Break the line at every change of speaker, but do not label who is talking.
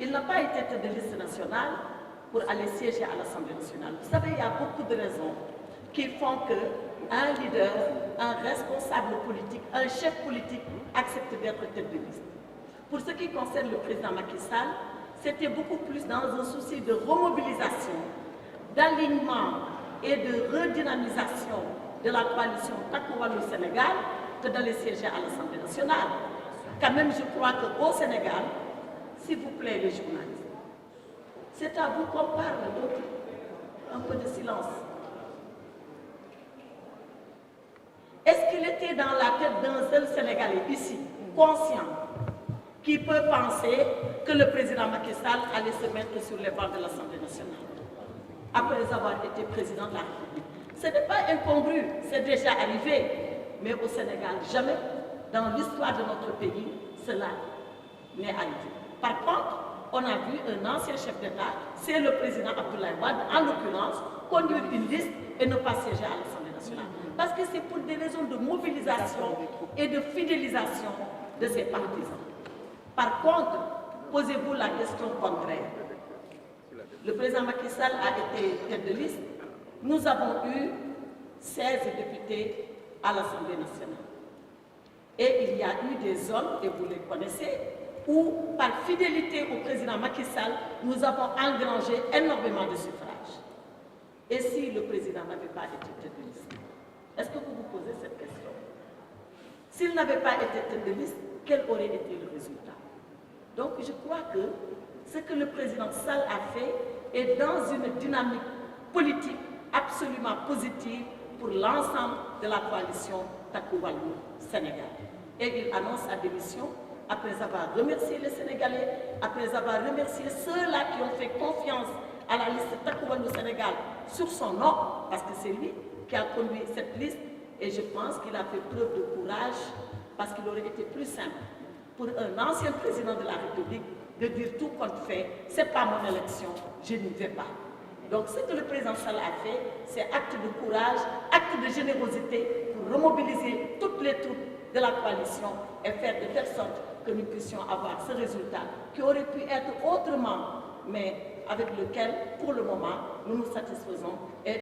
Il n'a pas été tête de liste nationale pour aller siéger à l'Assemblée nationale. Vous savez, il y a beaucoup de raisons qui font qu'un leader, un responsable politique, un chef politique accepte d'être tête de liste. Pour ce qui concerne le président Macky Sall, c'était beaucoup plus dans un souci de remobilisation, d'alignement et de redynamisation de la coalition Takku Wallu Sénégal que d'aller siéger à l'Assemblée nationale. Quand même, je crois qu'au Sénégal, s'il vous plaît les journalistes, c'est à vous qu'on parle, donc un peu de silence. Est-ce qu'il était dans la tête d'un seul Sénégalais ici, conscient, qui peut penser que le président Macky Sall allait se mettre sur les bancs de l'Assemblée nationale après avoir été président de la République? Ce n'est pas incongru, c'est déjà arrivé, mais au Sénégal, jamais dans l'histoire de notre pays, cela n'est arrivé. Par contre, on a vu un ancien chef d'État, c'est le président Abdoulaye Wade, en l'occurrence, conduire une liste et ne pas siéger à l'Assemblée nationale. Parce que c'est pour des raisons de mobilisation et de fidélisation de ses partisans. Par contre, posez-vous la question contraire. Le président Macky Sall a été tête de liste. Nous avons eu 16 députés à l'Assemblée nationale. Et il y a eu des zones, et vous les connaissez, où, par fidélité au président Macky Sall, nous avons engrangé énormément de suffrages. Et si le président n'avait pas été tête de liste? Est-ce que vous vous posez cette question? S'il n'avait pas été tête de liste, quel aurait été le résultat? Donc je crois que ce que le président Sall a fait est dans une dynamique politique absolument positive pour l'ensemble de la coalition Takku Wallu Sénégal. Et il annonce sa démission après avoir remercié les Sénégalais, après avoir remercié ceux-là qui ont fait confiance à la liste Takku Wallu Sénégal sur son nom, parce que c'est lui qui a conduit cette liste, et je pense qu'il a fait preuve de courage, parce qu'il aurait été plus simple pour un ancien président de la République de dire tout compte fait, c'est pas mon élection, je n'y vais pas. Donc ce que le président Sall a fait, c'est acte de courage, acte de générosité pour remobiliser toutes les troupes de la coalition et faire de telle sorte que nous puissions avoir ce résultat qui aurait pu être autrement, mais avec lequel, pour le moment, nous nous satisfaisons. Et